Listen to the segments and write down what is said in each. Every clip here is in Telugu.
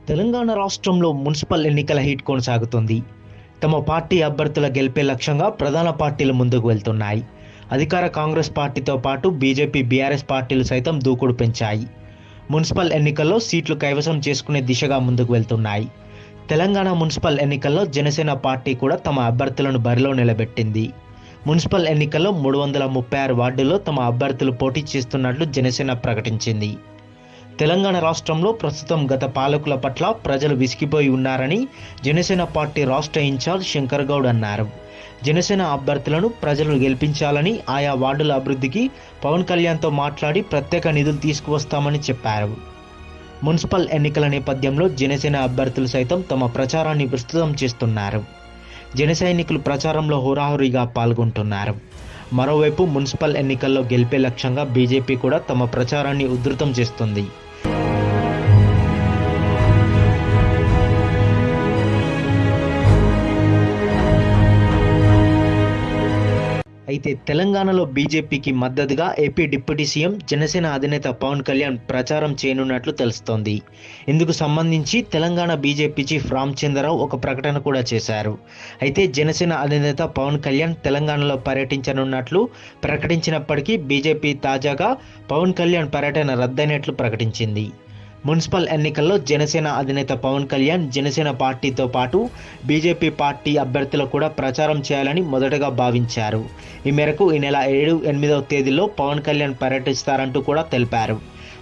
తెలంగాణ రాష్ట్రంలో మున్సిపల్ ఎన్నికల హీట్ కొనసాగుతుంది. తమ పార్టీ అభ్యర్థుల గెలిపే లక్ష్యంగా ప్రధాన పార్టీలు ముందుకు వెళ్తున్నాయి. అధికార కాంగ్రెస్ పార్టీతో పాటు బీజేపీ, బీఆర్ఎస్ పార్టీలు సైతం దూకుడు పెంచాయి. మున్సిపల్ ఎన్నికల్లో సీట్లు కైవసం చేసుకునే దిశగా ముందుకు వెళ్తున్నాయి. తెలంగాణ మున్సిపల్ ఎన్నికల్లో జనసేన పార్టీ కూడా తమ అభ్యర్థులను బరిలో నిలబెట్టింది. మున్సిపల్ ఎన్నికల్లో 336 వార్డుల్లో తమ అభ్యర్థులు పోటీ చేస్తున్నట్లు జనసేన ప్రకటించింది. తెలంగాణ రాష్ట్రంలో ప్రస్తుతం గత పాలకుల పట్ల ప్రజలు విసిగిపోయి ఉన్నారని జనసేన పార్టీ రాష్ట్ర ఇన్ఛార్జ్ శంకర్ గౌడ్ అన్నారు. జనసేన అభ్యర్థులను ప్రజలు గెలిపించాలని, ఆయా వార్డుల అభివృద్ధికి పవన్ కళ్యాణ్తో మాట్లాడి ప్రత్యేక నిధులు తీసుకువస్తామని చెప్పారు. మున్సిపల్ ఎన్నికల నేపథ్యంలో జనసేన అభ్యర్థులు సైతం తమ ప్రచారాన్ని విస్తృతం చేస్తున్నారు. జన సైనికులు ప్రచారంలో హోరాహోరీగా పాల్గొంటున్నారు. మరోవైపు మున్సిపల్ ఎన్నికల్లో గెలిపే లక్ష్యంగా బీజేపీ కూడా తమ ప్రచారాన్ని ఉధృతం చేస్తుంది. అయితే తెలంగాణలో బీజేపీకి మద్దతుగా ఏపీ డిప్యూటీ సీఎం, జనసేన అధినేత పవన్ కళ్యాణ్ ప్రచారం చేయనున్నట్లు తెలుస్తోంది. ఇందుకు సంబంధించి తెలంగాణ బీజేపీ చీఫ్ రామచంద్రరావు ఒక ప్రకటన కూడా చేశారు. అయితే జనసేన అధినేత పవన్ కళ్యాణ్ తెలంగాణలో పర్యటించనున్నట్లు ప్రకటించినప్పటికీ బీజేపీ తాజాగా పవన్ కళ్యాణ్ పర్యటన రద్దయినట్లు ప్రకటించింది. మున్సిపల్ ఎన్నికల్లో జనసేన అధినేత పవన్ కళ్యాణ్ జనసేన పార్టీతో పాటు బీజేపీ పార్టీ అభ్యర్థులు కూడా ప్రచారం చేయాలని మొదటగా భావించారు. ఈ మేరకు ఈ నెల 7, 8వ తేదీల్లో పవన్ కళ్యాణ్ పర్యటిస్తారంటూ కూడా తెలిపారు.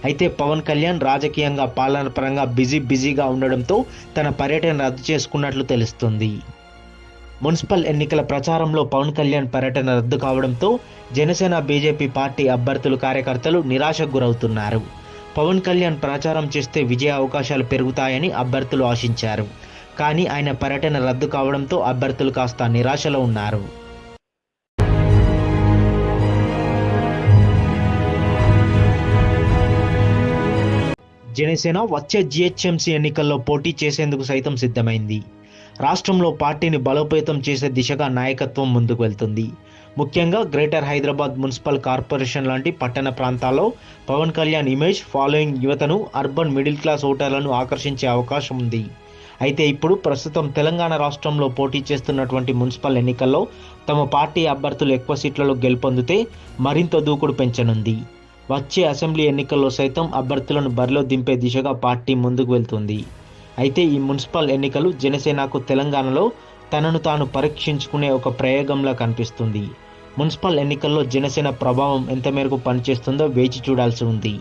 అయితే పవన్ కళ్యాణ్ రాజకీయంగా, పాలన పరంగా బిజీగా ఉండడంతో తన పర్యటన రద్దు చేసుకున్నట్లు తెలుస్తుంది. మున్సిపల్ ఎన్నికల ప్రచారంలో పవన్ కళ్యాణ్ పర్యటన రద్దు కావడంతో జనసేన, బీజేపీ పార్టీ అభ్యర్థులు, కార్యకర్తలు నిరాశకు గురవుతున్నారు. పవన్ కళ్యాణ్ ప్రచారం చేస్తే విజయ అవకాశాలు పెరుగుతాయని అభ్యర్థులు ఆశించారు. కానీ ఆయన పర్యటన రద్దు కావడంతో అభ్యర్థులు కాస్త నిరాశలో ఉన్నారు. జనసేన వచ్చే జీహెచ్ఎంసీ ఎన్నికల్లో పోటీ చేసేందుకు సైతం సిద్ధమైంది. రాష్ట్రంలో పార్టీని బలోపేతం చేసే దిశగా నాయకత్వం ముందుకు వెళ్తుంది. ముఖ్యంగా గ్రేటర్ హైదరాబాద్ మున్సిపల్ కార్పొరేషన్ లాంటి పట్టణ ప్రాంతాల్లో పవన్ కళ్యాణ్ ఇమేజ్, ఫాలోయింగ్ యువతను, అర్బన్ మిడిల్ క్లాస్ ఓటర్లను ఆకర్షించే అవకాశం ఉంది. అయితే ఇప్పుడు ప్రస్తుతం తెలంగాణ రాష్ట్రంలో పోటీ చేస్తున్నటువంటి మున్సిపల్ ఎన్నికల్లో తమ పార్టీ అభ్యర్థులు ఎక్కువ సీట్లలో గెలుపొందితే మరింత దూకుడు పెంచనుంది. వచ్చే అసెంబ్లీ ఎన్నికల్లో సైతం అభ్యర్థులను బరిలో దింపే దిశగా పార్టీ ముందుకు వెళ్తుంది. అయితే ఈ మున్సిపల్ ఎన్నికలు జనసేనకు తెలంగాణలో తనను తాను పరీక్షించుకునే ఒక ప్రయోగంలా కనిపిస్తుంది. మున్సిపల్ ఎన్నికల్లో జనసేన ప్రభావం ఎంత మేరకు పనిచేస్తుందో వేచి చూడాల్సి ఉంది.